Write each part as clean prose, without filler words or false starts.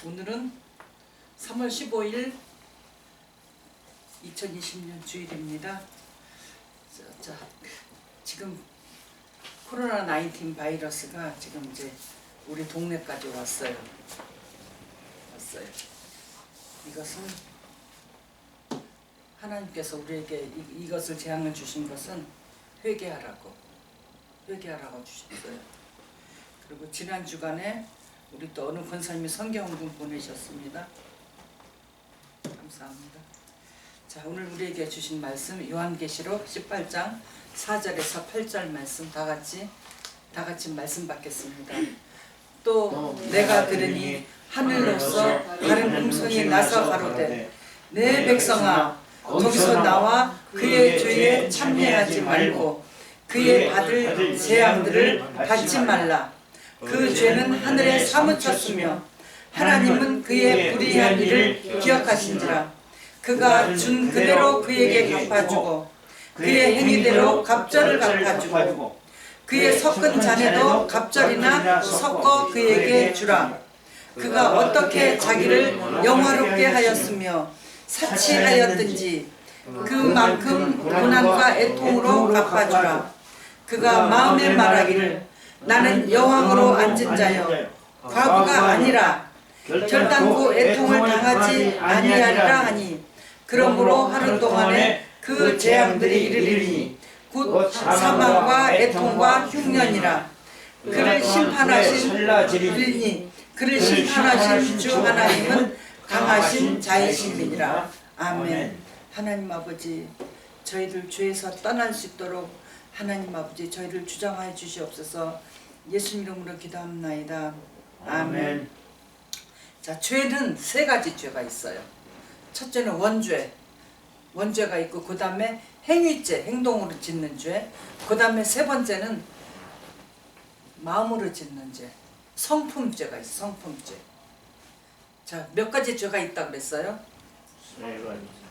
오늘은 3월 15일 2020년 주일입니다. 지금 코로나19 바이러스가 지금 이제 우리 동네까지 왔어요. 이것은 하나님께서 우리에게 이것을 재앙을 주신 것은 회개하라고 주셨어요. 그리고 지난 주간에 우리 또 어느 권사님이 성경을 보내셨습니다. 감사합니다. 자, 오늘 우리에게 주신 말씀 요한계시록 18장 4절에서 8절 말씀 다 같이 말씀 받겠습니다. 또 내가 들으니 하늘로서 다른 음성이 나서 가로되 내 백성아 거기서 나와 그의 죄에 참여하지 말고 그의 받을 재앙들을 받지 말라. 그 죄는 하늘에 사무쳤으며 하나님은 그의 불의한 일을 기억하신지라. 그가 준 그대로 그에게 갚아주고 그의 행위대로 갑절을 갚아주고 그의 섞은 잔에도 갑절이나 섞어 그에게 주라. 그가 어떻게 자기를 영화롭게 하였으며 사치하였든지 그만큼 고난과 애통으로 갚아주라. 그가 마음에 말하기를 나는 여왕으로 앉은 자여 과부가 아니라 결단코 애통을 당하지 아니하리라 하니 그러므로 하루 동안에 그 재앙들이 이르리니 곧 사망과 애통과 흉년이라. 그를 심판하신 주 하나님은 강하신 자이심이니라. 아멘. 하나님 아버지, 저희들 죄에서 떠날 수 있도록 하나님 아버지 저희를 주장하여 주시옵소서. 예수님 이름으로 기도합나이다. 아멘. 자, 죄는 세 가지 죄가 있어요. 첫째는 원죄가 있고, 그 다음에 행위죄, 행동으로 짓는 죄, 그 다음에 세 번째는 마음으로 짓는 죄, 성품죄가 있어요. 성품죄. 자, 몇 가지 죄가 있다고 그랬어요?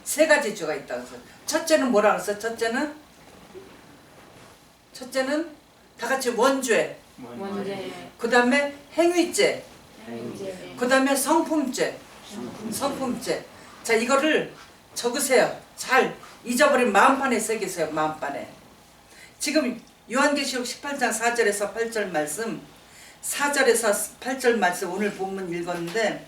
세 가지 죄가 있다고 했어요. 첫째는 뭐라고 했어요? 첫째는 다 같이 원죄. 그 다음에 행위죄. 그 다음에 성품죄. 자, 이거를 적으세요. 잘 잊어버린 마음판에 새기세요. 마음판에. 지금 요한계시록 18장 4절에서 8절 말씀, 4절에서 8절 말씀 오늘 본문 읽었는데,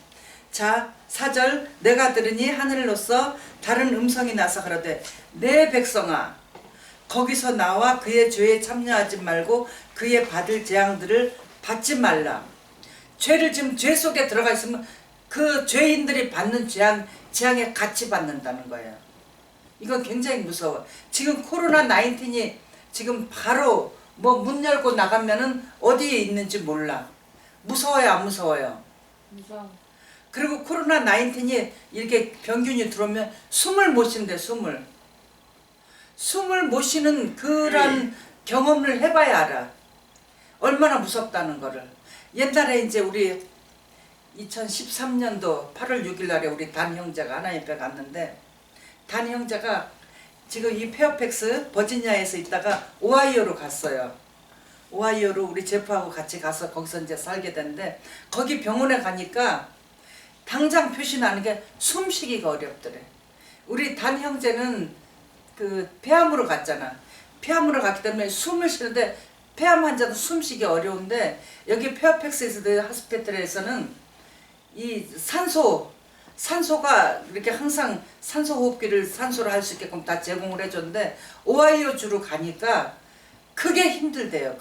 자, 4절 내가 들으니 하늘로서 다른 음성이 나서 가로되 내 백성아 거기서 나와 그의 죄에 참여하지 말고 그의 받을 재앙들을 받지 말라. 죄를 지금 죄 속에 들어가 있으면 그 죄인들이 받는 재앙에 같이 받는다는 거예요. 이건 굉장히 무서워. 지금 코로나19이 지금 바로 뭐 문 열고 나가면은 어디에 있는지 몰라. 무서워요, 안 무서워요? 무서워. 그리고 코로나19이 이렇게 병균이 들어오면 숨을 못 쉰대. 숨을 못 쉬는 그런 경험을 해봐야 알아. 얼마나 무섭다는 거를. 옛날에 이제 우리 2013년도 8월 6일 날에 우리 단 형제가 하나님께 갔는데, 단 형제가 지금 이 페어팩스 버지니아에서 있다가 오하이오로 갔어요. 오하이오로 우리 제프하고 같이 가서 거기서 이제 살게 됐는데, 거기 병원에 가니까 당장 표시 나는 게 숨쉬기가 어렵더래. 우리 단 형제는 그 폐암으로 갔잖아. 폐암으로 갔기 때문에 숨을 쉬는데 폐암 환자도 숨쉬기 어려운데, 여기 페어팩스에서 하스피탈에서는 이 산소가 이렇게 항상 산소 호흡기를 산소로 할 수 있게끔 다 제공을 해줬는데, 오하이오 주로 가니까 그게 힘들대요.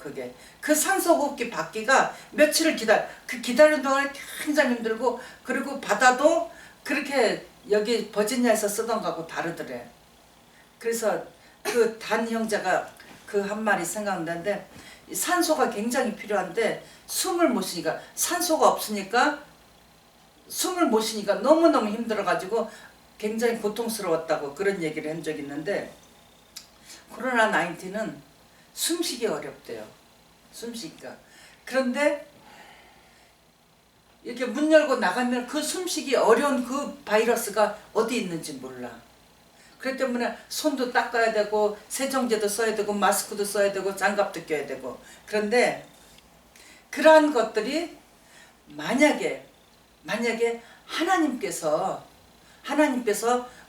그 산소 호흡기 받기가 며칠을 기다리는 동안에 굉장히 힘들고, 그리고 받아도 그렇게 여기 버지니아에서 쓰던 거하고 다르더래. 그래서 그 단 형제가 그 한 말이 생각나는데, 산소가 굉장히 필요한데 숨을 못 쉬니까, 산소가 없으니까 숨을 못 쉬니까 너무너무 힘들어가지고 굉장히 고통스러웠다고 그런 얘기를 한 적이 있는데, 코로나19는 숨쉬기 어렵대요. 숨쉬기가. 그런데 이렇게 문 열고 나가면 그 숨쉬기 어려운 그 바이러스가 어디 있는지 몰라. 그렇기 때문에 손도 닦아야 되고 세정제도 써야 되고 마스크도 써야 되고 장갑도 껴야 되고. 그런데 그러한 것들이 만약에 만약에 하나님께서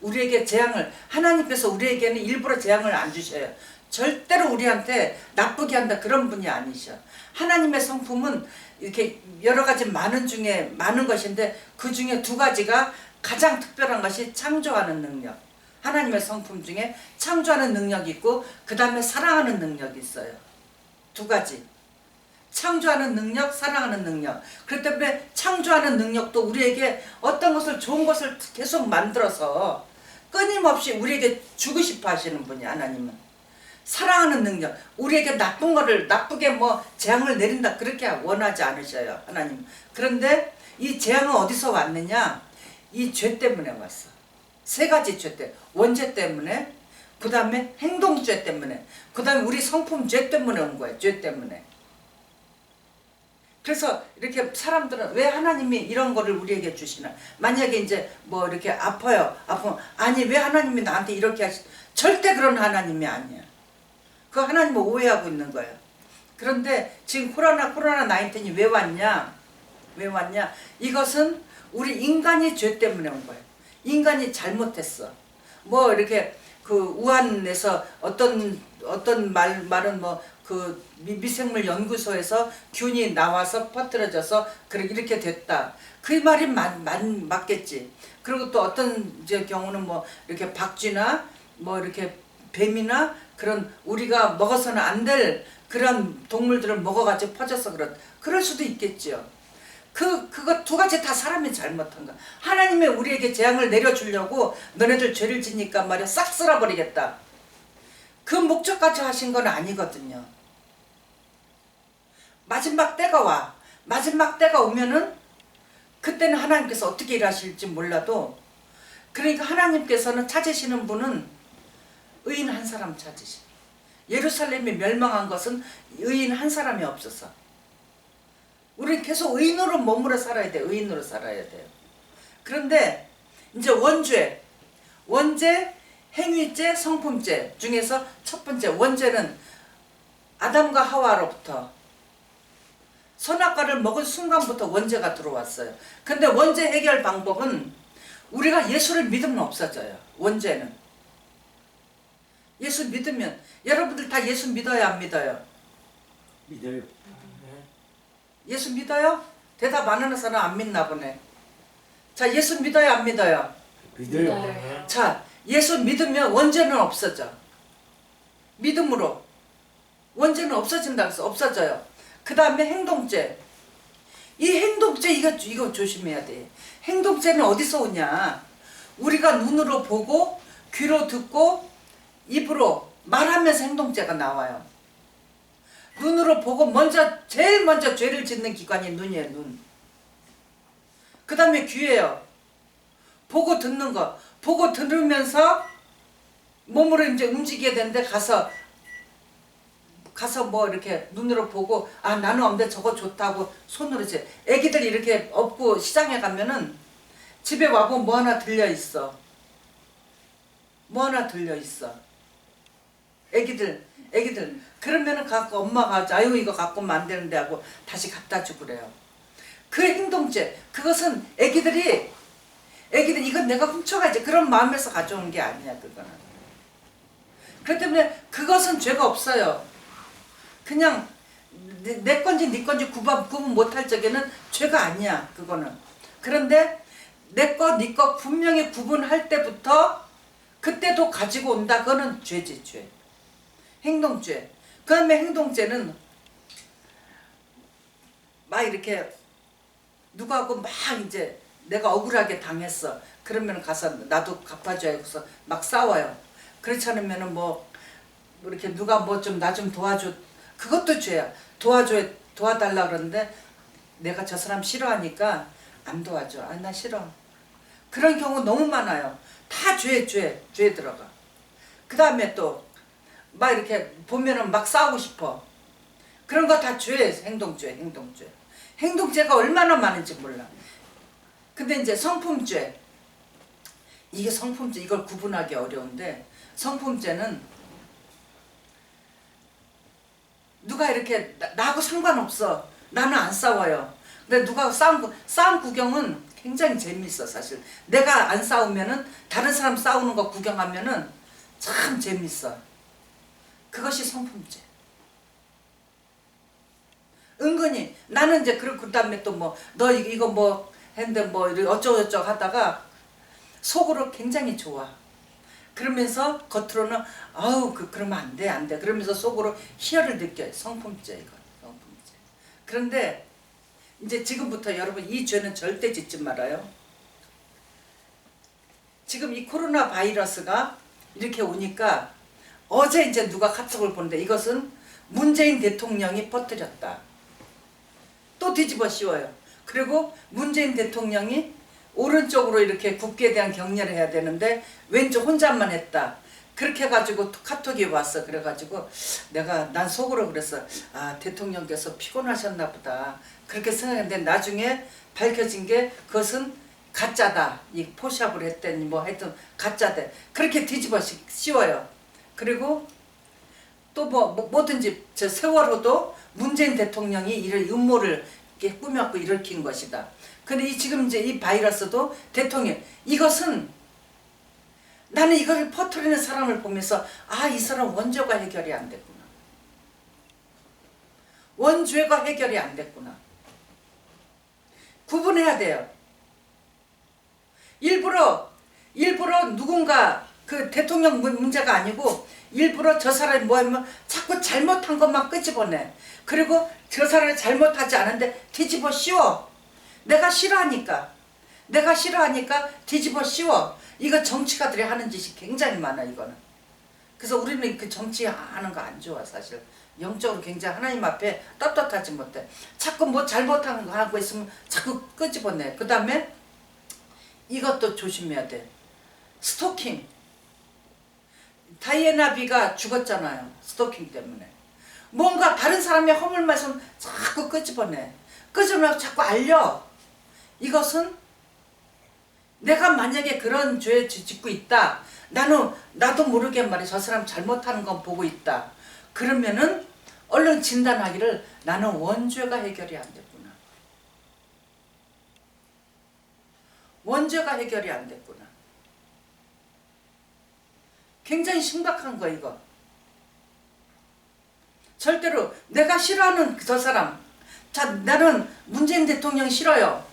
우리에게 재앙을, 하나님께서 우리에게는 일부러 재앙을 안 주셔요. 절대로 우리한테 나쁘게 한다 그런 분이 아니셔. 하나님의 성품은 이렇게 여러 가지 많은 중에 많은 것인데 그 중에 두 가지가 가장 특별한 것이 창조하는 능력. 하나님의 성품 중에 창조하는 능력이 있고 그 다음에 사랑하는 능력이 있어요. 두 가지. 창조하는 능력, 사랑하는 능력. 그렇기 때문에 창조하는 능력도 우리에게 어떤 것을 좋은 것을 계속 만들어서 끊임없이 우리에게 주고 싶어 하시는 분이 하나님은. 사랑하는 능력, 우리에게 나쁜 거를 나쁘게 뭐 재앙을 내린다 그렇게 원하지 않으셔요 하나님. 그런데 이 재앙은 어디서 왔느냐? 이 죄 때문에 왔어. 세 가지 죄 때문에. 원죄 때문에, 그 다음에 행동죄 때문에, 그 다음에 우리 성품죄 때문에 온 거예요. 죄 때문에. 그래서 이렇게 사람들은 왜 하나님이 이런 거를 우리에게 주시나? 만약에 이제 뭐 이렇게 아파요. 아프면 아니 왜 하나님이 나한테 이렇게 절대 그런 하나님이 아니야. 그 하나님을 오해하고 있는 거예요. 그런데 지금 코로나 19이 왜 왔냐? 왜 왔냐? 이것은 우리 인간이 죄 때문에 온 거예요. 인간이 잘못했어. 뭐 이렇게 그 우한에서 어떤 말은 뭐 그 미생물 연구소에서 균이 나와서 퍼뜨려져서 이렇게 됐다. 그 말이 맞겠지. 그리고 또 어떤 이제 경우는 뭐 이렇게 박쥐나 뭐 이렇게 뱀이나 그런 우리가 먹어서는 안 될 그런 동물들을 먹어가지고 퍼져서 그럴 수도 있겠지요. 그거 두 가지 다 사람이 잘못한 거야. 하나님이 우리에게 재앙을 내려주려고 너네들 죄를 지니까 말이야 싹 쓸어버리겠다. 그 목적까지 하신 건 아니거든요. 마지막 때가 와. 마지막 때가 오면은 그때는 하나님께서 어떻게 일하실지 몰라도 그러니까 하나님께서는 찾으시는 분은 의인 한 사람 찾으시. 예루살렘이 멸망한 것은 의인 한 사람이 없어서. 우리는 계속 의인으로 머물러 살아야 돼. 의인으로 살아야 돼요. 그런데 이제 원죄, 행위죄, 성품죄 중에서 첫 번째 원죄는 아담과 하와로부터 선악과를 먹은 순간부터 원죄가 들어왔어요. 근데 원죄 해결 방법은 우리가 예수를 믿으면 없어져요. 원죄는. 예수 믿으면 여러분들 다 예수 믿어요 안 믿어요? 믿어요. 예수 믿어요? 대답 안 하는 사람 안 믿나 보네. 자, 예수 믿어요 안 믿어요? 믿어요. 자, 예수 믿으면 원죄는 없어져. 믿음으로 원죄는 없어진다 그래서 없어져요. 그 다음에 행동죄. 이 행동죄 이거 조심해야 돼. 행동죄는 어디서 오냐? 우리가 눈으로 보고 귀로 듣고 입으로 말하면서 행동죄가 나와요. 눈으로 보고 제일 먼저 죄를 짓는 기관이 눈이에요. 눈. 그 다음에 귀예요. 보고 듣는 거. 보고 들으면서 몸으로 이제 움직이게 되는데 가서 뭐 이렇게 눈으로 보고 아 나는 없는데 저거 좋다고 손으로 이제 애기들이 이렇게 업고 시장에 가면은 집에 와보면 뭐 하나 들려있어. 뭐 하나 들려있어. 애기들 그러면은 갖고 엄마가 아유 이거 갖고 오면 안 되는데 하고 다시 갖다 주고 그래요. 그 행동죄 그것은 애기들이 이건 내가 훔쳐가야지 그런 마음에서 가져오는 게 아니야. 그거는. 그렇기 때문에 그것은 죄가 없어요. 그냥 내 건지 네 건지 구분 못할 적에는 죄가 아니야. 그거는. 그런데 내 거 네 거 분명히 구분할 때부터 그때도 가지고 온다. 그거는 죄지. 죄. 행동죄. 그 다음에 행동죄는 막 이렇게 누구하고 막 이제 내가 억울하게 당했어. 그러면 가서 나도 갚아줘야 해서 막 싸워요. 그렇지 않으면은 뭐 이렇게 누가 뭐 좀 나 좀 도와줘. 그것도 죄야. 도와달라 그러는데 내가 저 사람 싫어하니까 안 도와줘. 아, 나 싫어. 그런 경우 너무 많아요. 다 죄 들어가. 그 다음에 또 막 이렇게 보면은 막 싸우고 싶어. 그런 거 다 죄, 행동죄. 행동죄가 얼마나 많은지 몰라. 근데 이제 성품죄. 이게 성품죄, 이걸 구분하기 어려운데 성품죄는 누가 이렇게 나하고 상관없어. 나는 안 싸워요. 근데 누가 싸움 구경은 굉장히 재미있어 사실. 내가 안 싸우면은 다른 사람 싸우는 거 구경하면은 참 재미있어. 그것이 성품죄. 은근히 나는 이제 그 다음에 또 뭐 너 이거 뭐 했는데 뭐 어쩌고저쩌고 하다가 속으로 굉장히 좋아. 그러면서 겉으로는 아우 그러면 안 돼 안 돼. 그러면서 속으로 희열을 느껴요. 성품죄 이거. 성품죄. 그런데 이제 지금부터 여러분 이 죄는 절대 짓지 말아요. 지금 이 코로나 바이러스가 이렇게 오니까 어제 이제 누가 카톡을 보는데 이것은 문재인 대통령이 퍼뜨렸다. 또 뒤집어 씌워요. 그리고 문재인 대통령이 오른쪽으로 이렇게 국기에 대한 격려를 해야 되는데 왼쪽 혼자만 했다. 그렇게 해가지고 카톡이 왔어. 그래가지고 난 속으로 그랬어. 아 대통령께서 피곤하셨나 보다. 그렇게 생각했는데 나중에 밝혀진 게 그것은 가짜다. 이 포샵을 했더니 뭐 하여튼 가짜다. 그렇게 뒤집어 씌워요. 그리고 또 뭐든지 저 세월호도 문재인 대통령이 이런 음모를 이렇게 꾸몄고 일으킨 것이다. 근데 지금 이제 이 바이러스도 대통령 이것은 나는 이걸 퍼뜨리는 사람을 보면서 아 이 사람 원죄가 해결이 안 됐구나. 원죄가 해결이 안 됐구나. 구분해야 돼요. 일부러 누군가 그 대통령 문제가 아니고 일부러 저 사람이 뭐 하면 자꾸 잘못한 것만 끄집어내. 그리고 저 사람이 잘못하지 않은데 뒤집어 씌워. 내가 싫어하니까 뒤집어 씌워. 이거 정치가들이 하는 짓이 굉장히 많아 이거는. 그래서 우리는 그 정치하는 거 안 좋아 사실. 영적으로 굉장히 하나님 앞에 떳떳하지 못해. 자꾸 뭐 잘못한 거 하고 있으면 자꾸 끄집어내. 그 다음에 이것도 조심해야 돼. 스토킹. 다이애나 비가 죽었잖아요. 스토킹 때문에. 뭔가 다른 사람의 허물만 있으면 자꾸 끄집어내. 끄집어내고 자꾸 알려. 이것은 내가 만약에 그런 죄 짓고 있다. 나도 모르게 말이야. 저 사람 잘못하는 건 보고 있다. 그러면은 얼른 진단하기를 나는 원죄가 해결이 안 됐구나. 원죄가 해결이 안 됐구나. 굉장히 심각한 거 이거. 절대로 내가 싫어하는 저 사람. 자, 나는 문재인 대통령 싫어요.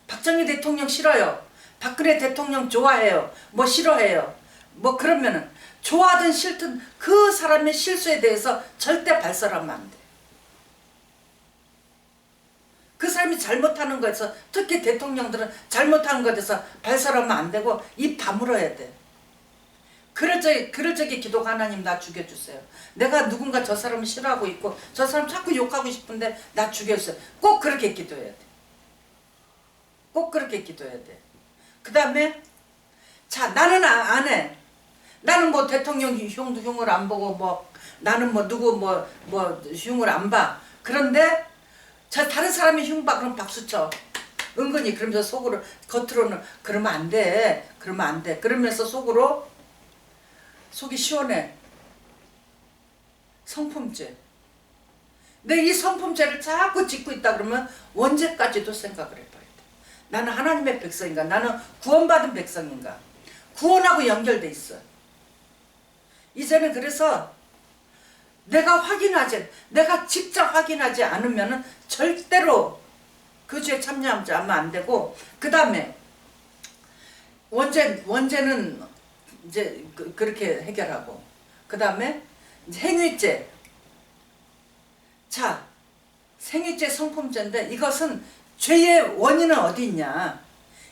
박정희 대통령 싫어요. 박근혜 대통령 좋아해요. 뭐 싫어해요. 뭐 그러면은 좋아하든 싫든 그 사람의 실수에 대해서 절대 발설하면 안 돼. 그 사람이 잘못하는 거에서 특히 대통령들은 잘못하는 것에 대해서 발설하면 안 되고 입 다물어야 돼. 그럴 적에 기도가 하나님 나 죽여주세요. 내가 누군가 저 사람을 싫어하고 있고 저 사람 자꾸 욕하고 싶은데 나 죽여주세요. 꼭 그렇게 기도해야 돼. 꼭 그렇게 기도해야 돼. 그 다음에 자 나는 안 해. 나는 뭐 대통령 흉을 안 보고 뭐 나는 뭐 누구 뭐 흉을 안 봐. 그런데 자 다른 사람이 흉 봐. 그럼 박수 쳐. 은근히 그러면서 속으로 겉으로는 그러면 안 돼. 그러면 안 돼. 그러면서 속으로 속이 시원해. 성품죄. 내 이 성품죄를 자꾸 짓고 있다 그러면 언제까지도 생각을 해봐야 돼. 나는 하나님의 백성인가? 나는 구원받은 백성인가? 구원하고 연결돼 있어. 이제는 그래서 내가 직접 확인하지 않으면 절대로 그 죄에 참여하면 안 되고, 그 다음에 원죄는 이제 그렇게 해결하고, 그 다음에 행위죄. 자, 행위죄 성품죄인데 이것은 죄의 원인은 어디 있냐?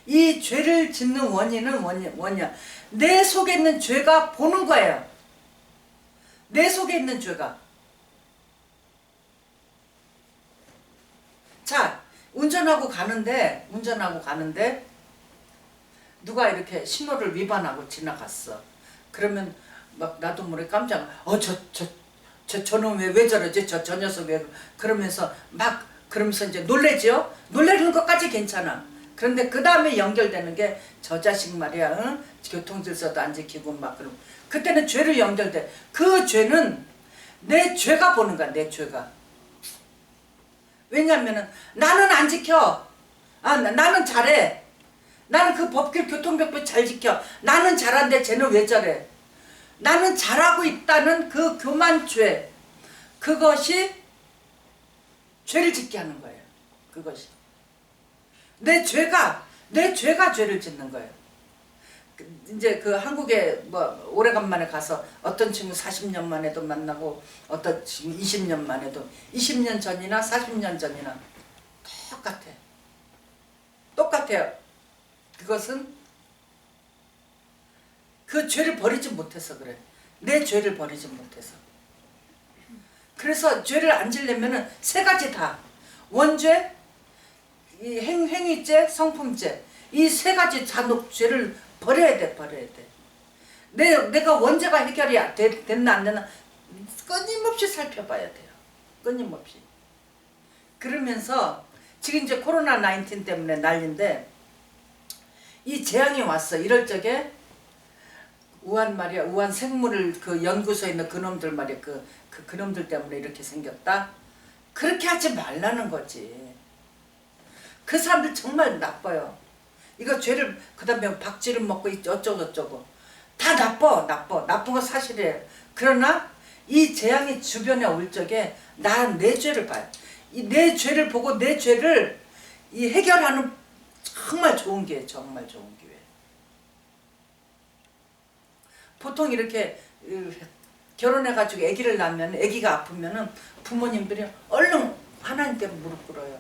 이 죄를 짓는 원인은 뭐냐? 내 속에 있는 죄가 보는 거예요. 내 속에 있는 죄가. 자, 운전하고 가는데 누가 이렇게 신호를 위반하고 지나갔어. 그러면 막 나도 모르게 깜짝 저놈 왜 저러지? 저 녀석 왜 그러면서 막 그러면서 이제 놀래죠? 놀래는 것까지 괜찮아. 그런데 그 다음에 연결되는 게 저 자식 말이야. 응? 교통질서도 안 지키고 막 그럼 그때는 죄를 연결돼. 그 죄는 내 죄가 보는 거야. 내 죄가. 왜냐면은 나는 안 지켜. 나는 잘해. 나는 그 법규 교통법규 잘 지켜. 나는 잘한데 쟤는 왜 저래? 나는 잘하고 있다는 그 교만죄, 그것이 죄를 짓게 하는 거예요. 그것이 내 죄가 죄를 짓는 거예요. 이제 그 한국에 뭐 오래간만에 가서 어떤 친구 40년 만에도 만나고 어떤 친구 20년 만에도 20년 전이나 40년 전이나 똑같아요. 그것은 그 죄를 버리지 못해서 그래. 내 죄를 버리지 못해서. 그래서 죄를 안 지려면은 세 가지 다, 원죄, 이 행위죄, 성품죄, 이 세 가지 죄를 버려야 돼. 내가 원죄가 해결이 됐나 안 됐나 끊임없이 살펴봐야 돼요. 끊임없이. 그러면서 지금 이제 코로나 19 때문에 난리인데 이 재앙이 왔어. 이럴 적에 우한 생물을 그 연구소에 있는 그놈들 말이야. 그놈들 때문에 이렇게 생겼다. 그렇게 하지 말라는 거지. 그 사람들 정말 나빠요. 이거 죄를 그다음에 박쥐를 먹고 어쩌고 다 나쁜 거 사실이에요. 그러나 이 재앙이 주변에 올 적에 난 내 죄를 봐요. 내 죄를 보고 내 죄를 이 해결하는 정말 좋은 기회. 보통 이렇게 결혼해가지고 아기를 낳으면 아기가 아프면은 부모님들이 얼른 하나님께 무릎 꿇어요.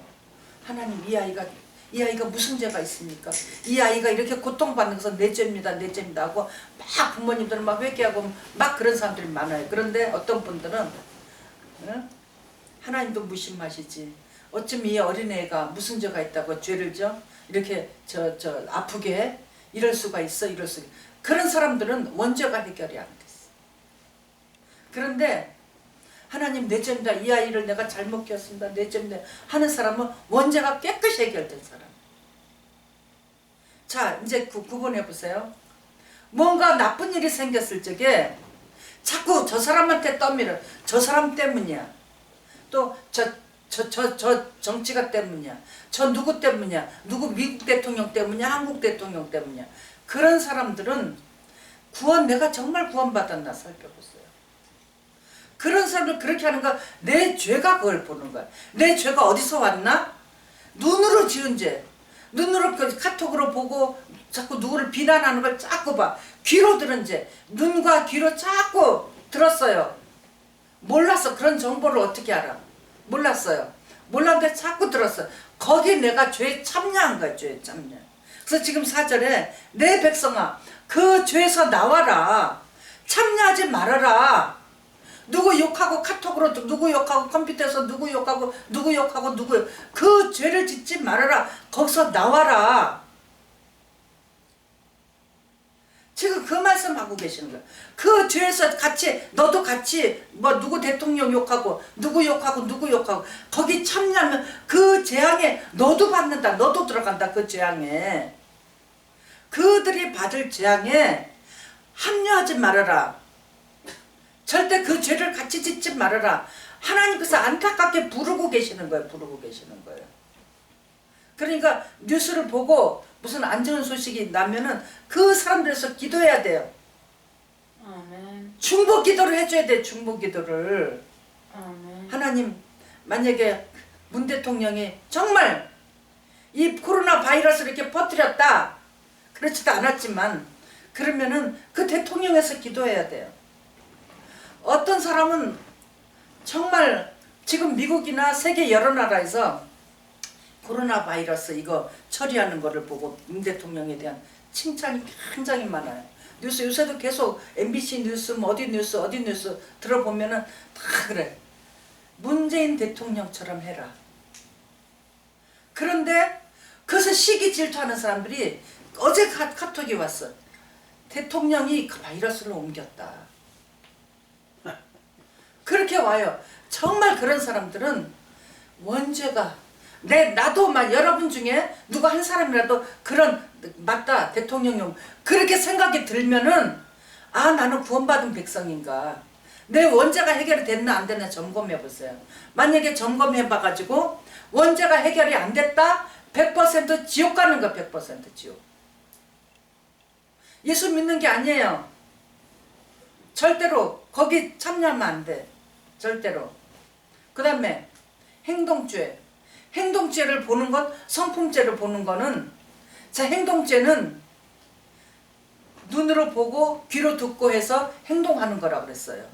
하나님, 이 아이가 무슨 죄가 있습니까? 이 아이가 이렇게 고통받는 것은 내 죄입니다 하고 막 부모님들은 막 회개하고 막 그런 사람들이 많아요. 그런데 어떤 분들은 하나님도 무심하시지. 어쩜 이 어린애가 무슨 죄가 있다고 죄를 이렇게 아프게 해? 이럴 수가 있어. 그런 사람들은 원죄가 해결이 안 됐어. 그런데 하나님 내 죄입니다. 이 아이를 내가 잘못 키웠습니다. 내 죄입니다. 하는 사람은 원죄가 깨끗이 해결된 사람. 자, 이제 구분해 보세요. 뭔가 나쁜 일이 생겼을 적에 자꾸 저 사람한테 떠밀어. 저 사람 때문이야. 또 저 정치가 때문이야. 저 누구 때문이야. 누구 미국 대통령 때문이야. 한국 대통령 때문이야. 그런 사람들은 내가 정말 구원받았나 살펴보세요. 그런 사람들 그렇게 하는 거 내 죄가 그걸 보는 거야. 내 죄가 어디서 왔나? 눈으로 지은 죄. 눈으로 카톡으로 보고 자꾸 누구를 비난하는 걸 자꾸 봐. 귀로 들은 죄. 눈과 귀로 자꾸 들었어요. 몰랐어. 그런 정보를 어떻게 알아? 몰랐어요. 몰랐는데 자꾸 들었어. 거기 내가 죄에 참여한 거야. 죄에 참여. 그래서 지금 4절에 내 백성아 그 죄에서 나와라. 참여하지 말아라. 누구 욕하고 카톡으로 누구 욕하고 컴퓨터에서 누구 욕하고 그 죄를 짓지 말아라. 거기서 나와라. 지금 그 말씀하고 계시는 거야. 그 죄에서 너도 같이 누구 대통령 욕하고 누구 욕하고 거기 참여하면 그 재앙에 너도 받는다. 너도 들어간다. 그 재앙에. 그들이 받을 재앙에 합류하지 말아라. 절대 그 죄를 같이 짓지 말아라. 하나님께서 안타깝게 부르고 계시는 거예요. 그러니까 뉴스를 보고 무슨 안 좋은 소식이 나면은 그 사람들에서 기도해야 돼요. 아멘. 중보 기도를 해줘야 돼. 중보 기도를. 아멘. 하나님, 만약에 문 대통령이 정말 이 코로나 바이러스를 이렇게 퍼뜨렸다. 그렇지도 않았지만 그러면은 그 대통령에서 기도해야 돼요. 어떤 사람은 정말 지금 미국이나 세계 여러 나라에서 코로나 바이러스 이거 처리하는 거를 보고 문 대통령에 대한 칭찬이 굉장히 많아요. 뉴스 요새도 계속 MBC 뉴스 어디 뉴스 들어보면은 다 그래. 문재인 대통령처럼 해라. 그런데 그래서 시기 질투하는 사람들이 어제 카톡이 왔어. 대통령이 그 바이러스를 옮겼다. 그렇게 와요. 정말 그런 사람들은 원죄가 나도 여러분 중에 누가 한 사람이라도 그런 맞다 대통령용 그렇게 생각이 들면은 나는 구원받은 백성인가. 내 원죄가 해결이 됐나 안 됐나 점검해 보세요. 만약에 점검해 봐가지고 원죄가 해결이 안 됐다? 100% 지옥 가는 거 100% 지옥. 예수 믿는 게 아니에요. 절대로 거기 참여하면 안 돼. 절대로. 그 다음에 행동죄. 행동죄를 보는 것, 성품죄를 보는 거는, 자, 행동죄는 눈으로 보고 귀로 듣고 해서 행동하는 거라고 그랬어요.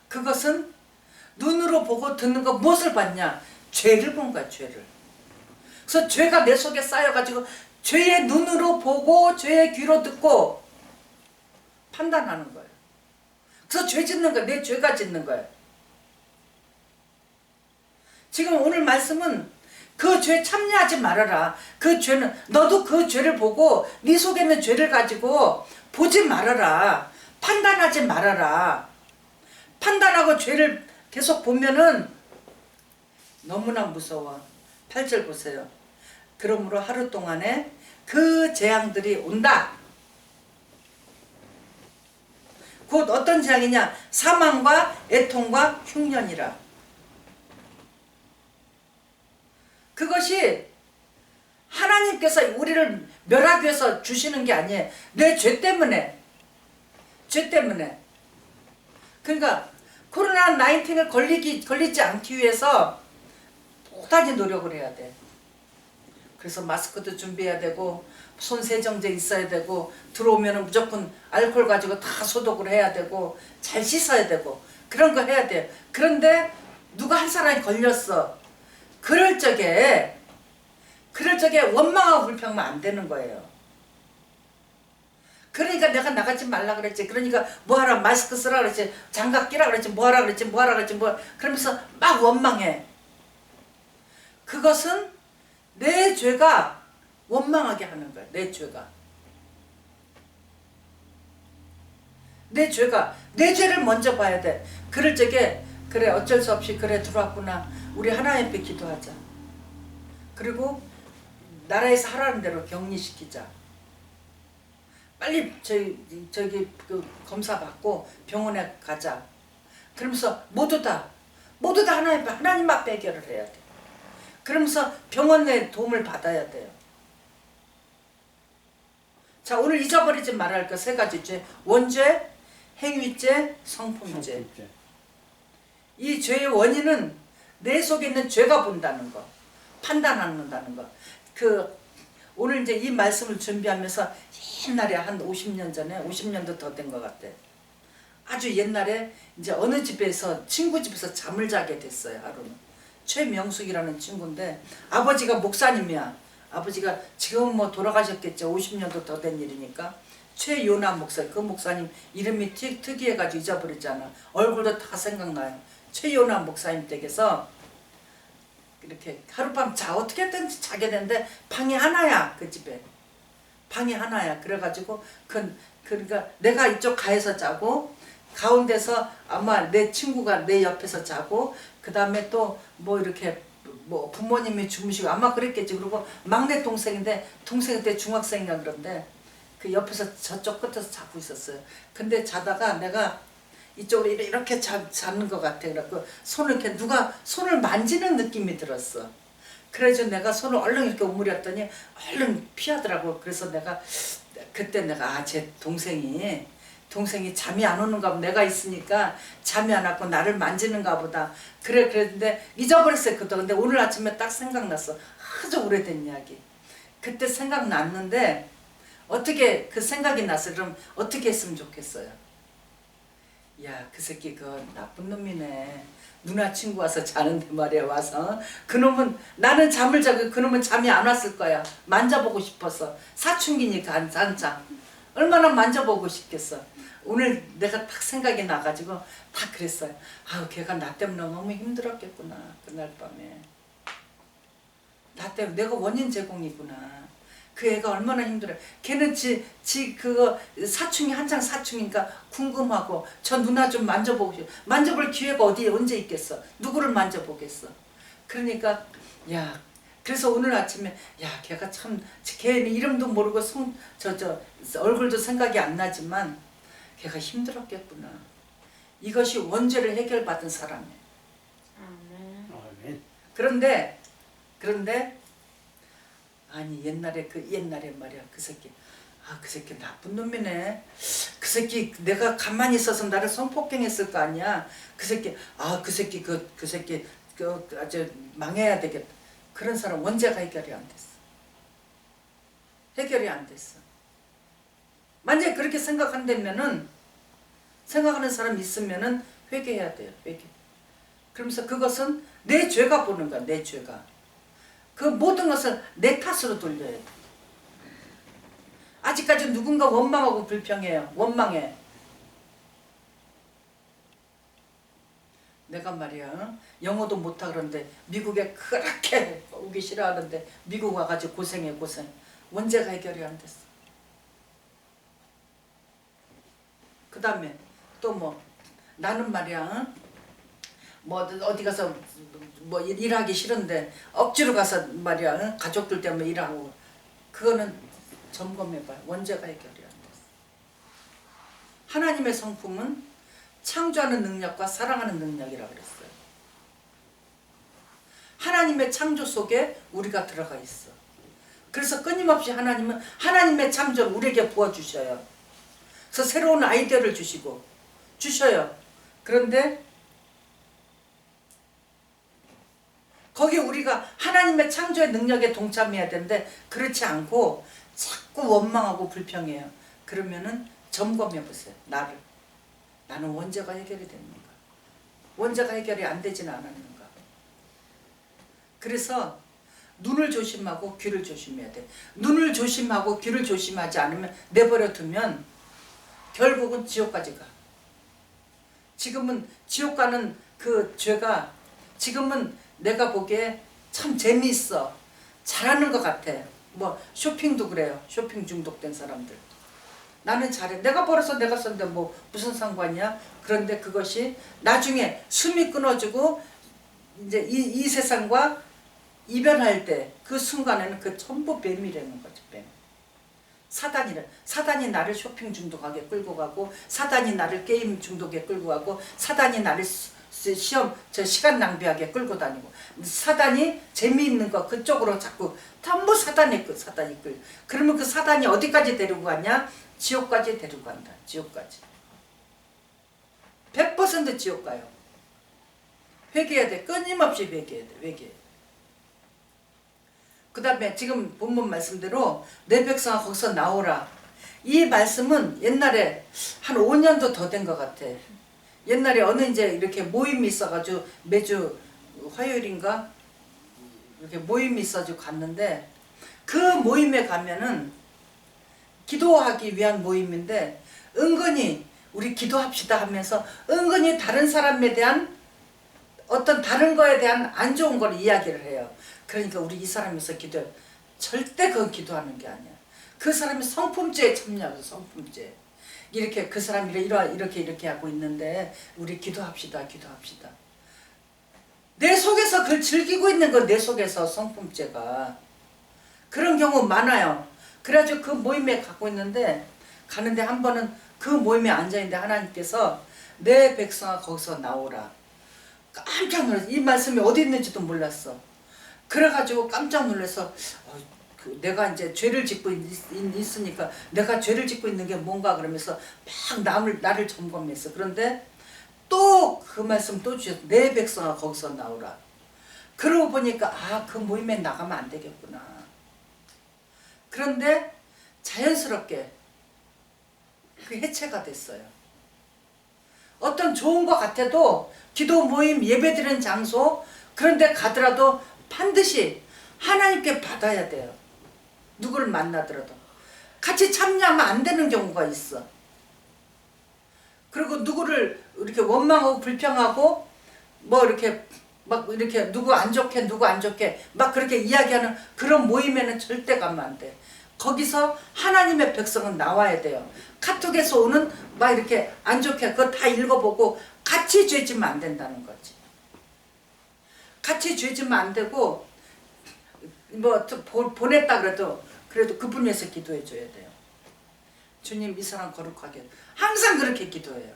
그것은 눈으로 보고 듣는 거 무엇을 봤냐? 죄를 본 거야, 죄를. 그래서 죄가 내 속에 쌓여가지고 죄의 눈으로 보고 죄의 귀로 듣고 판단하는 거예요. 그래서 죄 짓는 거예요. 내 죄가 짓는 거예요. 지금 오늘 말씀은 그 죄 참여하지 말아라. 그 죄는 너도 그 죄를 보고 네 속에 있는 죄를 가지고 보지 말아라. 판단하지 말아라. 판단하고 죄를 계속 보면은 너무나 무서워. 8절 보세요. 그러므로 하루 동안에 그 재앙들이 온다. 곧 어떤 재앙이냐? 사망과 애통과 흉년이라. 그것이 하나님께서 우리를 멸하기 위해서 주시는 게 아니에요. 내 죄 때문에. 죄 때문에. 그러니까 코로나19을 걸리지 않기 위해서 못하게 노력을 해야 돼. 그래서 마스크도 준비해야 되고 손 세정제 있어야 되고 들어오면 무조건 알코올 가지고 다 소독을 해야 되고 잘 씻어야 되고 그런 거 해야 돼요. 그런데 누가 한 사람이 걸렸어. 그럴 적에 원망하고 불평하면 안 되는 거예요. 그러니까 내가 나가지 말라 그랬지. 그러니까 뭐하라, 마스크 쓰라 그랬지, 장갑 끼라 그랬지, 뭐하라 그랬지, 그러면서 막 원망해. 그것은 내 죄가 원망하게 하는 거야. 내 죄가. 내 죄를 먼저 봐야 돼. 그럴 적에 그래, 어쩔 수 없이 그래 들어왔구나. 우리 하나님 앞에 기도하자. 그리고 나라에서 하라는 대로 격리시키자. 빨리 저기 그 검사 받고 병원에 가자. 그러면서 모두 다 하나님 앞에 해결을 해야 돼. 그러면서 병원 내 도움을 받아야 돼요. 자, 오늘 잊어버리지 말아야 할 거 세 가지 죄. 원죄, 행위죄, 성품죄. 이 죄의 원인은 내 속에 있는 죄가 본다는 거. 판단한다는 거. 오늘 이제 이 말씀을 준비하면서 옛날에 한 50년 전에, 50년도 더 된 것 같아. 아주 옛날에 이제 어느 집에서, 친구 집에서 잠을 자게 됐어요, 하루는. 최명숙이라는 친구인데, 아버지가 목사님이야. 아버지가 지금 뭐 돌아가셨겠죠. 50년도 더 된 일이니까. 최요나 목사, 그 목사님 이름이 특이해가지고 잊어버렸잖아. 얼굴도 다 생각나요. 최요나 목사님 댁에서 이렇게 하룻밤 어떻게든지 자게 되는데 방이 하나야. 그 집에 방이 하나야. 그래가지고 그러니까 내가 이쪽 가에서 자고 가운데서 아마 내 친구가 내 옆에서 자고 그 다음에 또 뭐 이렇게 뭐 부모님이 주무시고 아마 그랬겠지. 그리고 막내 동생인데 동생 그때 중학생이라 그런데 그 옆에서 저쪽 끝에서 자고 있었어요. 근데 자다가 내가 이쪽으로 이렇게 자는 것 같아. 그래갖고 손을 이렇게 누가 손을 만지는 느낌이 들었어. 그래서 내가 손을 얼른 이렇게 오므렸더니 얼른 피하더라고. 그래서 그때 내가 제 동생이 잠이 안 오는가 보다. 내가 있으니까 잠이 안 왔고 나를 만지는가 보다. 그랬는데 잊어버렸어요. 근데 오늘 아침에 딱 생각났어. 아주 오래된 이야기. 그때 생각났는데 어떻게 그 생각이 났어. 그럼 어떻게 했으면 좋겠어요. 야, 그 새끼 그 나쁜 놈이네. 누나 친구 와서 자는데 말이야. 와서 그놈은 나는 잠을 자고 그놈은 잠이 안 왔을 거야. 만져보고 싶어서. 사춘기니까 한참 얼마나 만져보고 싶겠어. 오늘 내가 딱 생각이 나가지고 딱 그랬어요. 아우, 걔가 나 때문에 너무 힘들었겠구나. 그날 밤에 나 때문에 내가 원인 제공이구나. 그 애가 얼마나 힘들어요. 걔는 그거 사춘기 한창 사춘기니까 궁금하고 저 누나 좀 만져보고 싶어. 만져볼 기회가 언제 있겠어. 누구를 만져보겠어. 그러니까 야, 그래서 오늘 아침에 야, 걔가 참 걔는 이름도 모르고 얼굴도 생각이 안 나지만 걔가 힘들었겠구나. 이것이 원죄를 해결받은 사람이에요. 아멘. 아멘. 그런데 그런데 아니 옛날에 말이야 그 새끼 그 새끼 나쁜 놈이네. 그 새끼 내가 가만히 있어서 나를 성폭행했을 거 아니야. 그 새끼 그 새끼 아주 망해야 되겠다. 그런 사람 원죄가 해결이 안 됐어. 해결이 안 됐어. 만약에 그렇게 생각한다면은 생각하는 사람이 있으면은 회개해야 돼요. 회개. 그러면서 그것은 내 죄가 보는 거야. 내 죄가. 그 모든 것을 내 탓으로 돌려야 돼. 아직까지 누군가 원망하고 불평해요. 원망해. 내가 말이야 영어도 못하 그러는데 미국에 그렇게 오기 싫어하는데 미국 와가지고 고생해 고생. 원죄가 해결이 안 됐어. 그 다음에 또 뭐 나는 말이야 뭐 어디 가서 뭐 일하기 싫은데 억지로 가서 말이야 가족들 때문에 일하고 그거는 점검해봐요. 원죄가 해결이 안 됐어. 하나님의 성품은 창조하는 능력과 사랑하는 능력이라고 그랬어요. 하나님의 창조 속에 우리가 들어가 있어. 그래서 끊임없이 하나님은 하나님의 창조를 우리에게 부어주셔요. 그래서 새로운 아이디어를 주셔요. 그런데 거기에 우리가 하나님의 창조의 능력에 동참해야 되는데 그렇지 않고 자꾸 원망하고 불평해요. 그러면은 점검해 보세요. 나는 원죄가 해결이 됐는가? 원죄가 해결이 안 되지는 않았는가? 그래서 눈을 조심하고 귀를 조심해야 돼. 눈을 조심하고 귀를 조심하지 않으면 내버려 두면 결국은 지옥까지 가. 지금은 지옥 가는 그 죄가 지금은 내가 보기에 참 재미있어. 잘하는 것 같아. 뭐 쇼핑도 그래요. 쇼핑 중독된 사람들. 나는 잘해. 내가 벌어서 내가 썼는데 뭐 무슨 상관이야? 그런데 그것이 나중에 숨이 끊어지고 이제 이 세상과 이별할 때 그 순간에는 그 전부 뱀이라는 거죠. 뱀. 사단이 나를 쇼핑 중독하게 끌고 가고 사단이 나를 게임 중독에 끌고 가고 사단이 나를 시간 낭비하게 끌고 다니고 사단이 재미있는 거 그쪽으로 자꾸 전부 사단이 끌. 그러면 그 사단이 어디까지 데리고 가냐? 지옥까지 데리고 간다. 지옥까지. 100% 지옥 가요. 회개해야 돼. 끊임없이 회개해야 돼. 회개. 그 다음에 지금 본문 말씀대로 내 백성아 거기서 나오라. 이 말씀은 옛날에 한 5년도 더 된 것 같아. 옛날에 어느 이제 이렇게 모임이 있어가지고 매주 화요일인가 이렇게 모임이 있어가지고 갔는데 그 모임에 가면은 기도하기 위한 모임인데 은근히 우리 기도합시다 하면서 은근히 다른 사람에 대한 어떤 다른 거에 대한 안 좋은 걸 이야기를 해요. 그러니까 우리 이 사람에서 기도해. 절대 그건 기도하는 게 아니야. 그 사람이 성품죄에 참여하고 성품죄. 이렇게 그 사람이 이렇게 하고 있는데 우리 기도합시다. 내 속에서 그걸 즐기고 있는 건 내 속에서 성품죄가. 그런 경우 많아요. 그래가지고 그 모임에 가는데 한 번은 그 모임에 앉아있는데 하나님께서 내 백성아 거기서 나오라. 깜짝 놀랐어. 이 말씀이 어디 있는지도 몰랐어. 그래가지고 깜짝 놀라서 내가 이제 죄를 짓고 있으니까 내가 죄를 짓고 있는 게 뭔가 그러면서 막 나를 점검했어. 그런데 또 그 말씀 또 주셨어. 내 백성아 거기서 나오라. 그러고 보니까 그 모임에 나가면 안 되겠구나. 그런데 자연스럽게 그 해체가 됐어요. 어떤 좋은 것 같아도 기도 모임 예배드리는 장소 그런 데 가더라도 반드시 하나님께 받아야 돼요. 누구를 만나더라도. 같이 참여하면 안 되는 경우가 있어. 그리고 누구를 이렇게 원망하고 불평하고 뭐 이렇게 막 이렇게 누구 안 좋게 막 그렇게 이야기하는 그런 모임에는 절대 가면 안 돼. 거기서 하나님의 백성은 나와야 돼요. 카톡에서 오는 막 이렇게 안 좋게 그거 다 읽어보고 같이 죄지면 안 된다는 거지. 같이 죄지면 안 되고 뭐 보냈다 그래도 그분 위해서 기도해 줘야 돼요. 주님 이 사람 거룩하게 항상 그렇게 기도해요.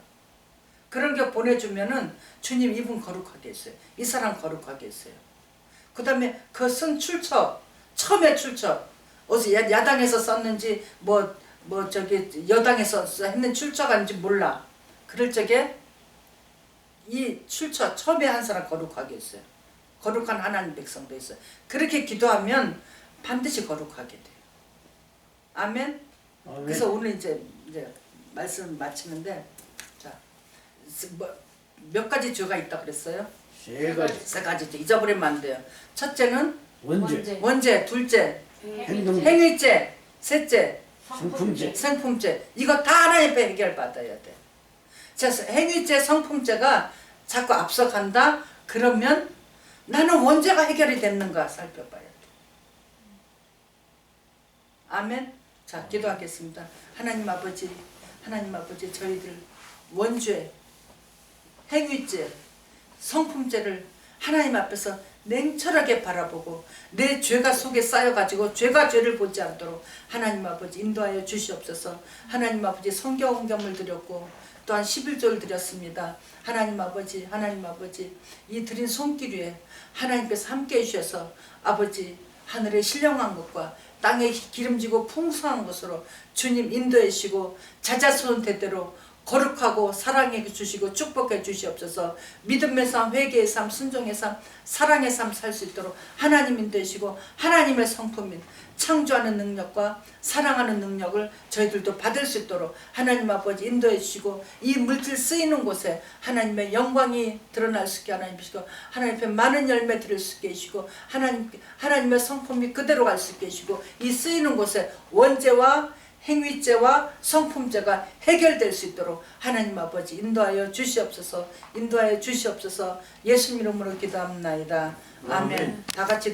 그런 게 보내주면은 주님 이분 거룩하게 했어요. 이 사람 거룩하게 했어요. 그 다음에 그 쓴 출처, 처음에 출처, 어디서 야당에서 썼는지 뭐 저기 여당에서 했는 출처가 아닌지 몰라. 그럴 적에 이 출처 처음에 한 사람 거룩하게 했어요. 거룩한 하나님 백성도 있어요. 그렇게 기도하면 반드시 거룩하게 돼요. 아멘. 아멘. 그래서 오늘 이제 말씀 마치는데, 자, 몇 가지 죄가 있다 그랬어요? 세 가지. 세 가지 잊어버리면 안 돼요. 첫째는 원죄, 원죄, 둘째 행동, 행위죄, 셋째 성품죄. 성품죄. 이거 다 하나님 앞에 해결받아야 돼. 자, 행위죄, 성품죄가 자꾸 앞서간다. 그러면 나는 원죄가 해결이 됐는가 살펴봐야 돼. 아멘. 자, 기도하겠습니다. 하나님 아버지, 저희들 원죄, 행위죄, 성품죄를 하나님 앞에서 냉철하게 바라보고 내 죄가 속에 쌓여가지고 죄가 죄를 보지 않도록 하나님 아버지 인도하여 주시옵소서. 하나님 아버지 성경을 드렸고 또한 11조를 드렸습니다. 하나님 아버지 이 드린 손길 위에 하나님께서 함께 해주셔서 아버지 하늘의 신령한 것과 땅에 기름지고 풍성한 것으로 주님 인도해 주시고 자자손 대대로 거룩하고 사랑해 주시고 축복해 주시옵소서. 믿음의 삶, 회개의 삶, 순종의 삶, 사랑의 삶 살 수 있도록 하나님 인도해 주시고 하나님의 성품인 창조하는 능력과 사랑하는 능력을 저희들도 받을 수 있도록 하나님 아버지 인도해 주시고 이 물질 쓰이는 곳에 하나님의 영광이 드러날 수 있게 하나님 주시고 하나님 앞에 많은 열매 드릴 수 있게 해주시고 하나님의 성품이 그대로 갈 수 있게 해주시고 이 쓰이는 곳에 원죄와 행위죄와 성품죄가 해결될 수 있도록 하나님 아버지 인도하여 주시옵소서. 예수님 이름으로 기도합나이다. 아멘. 다 같이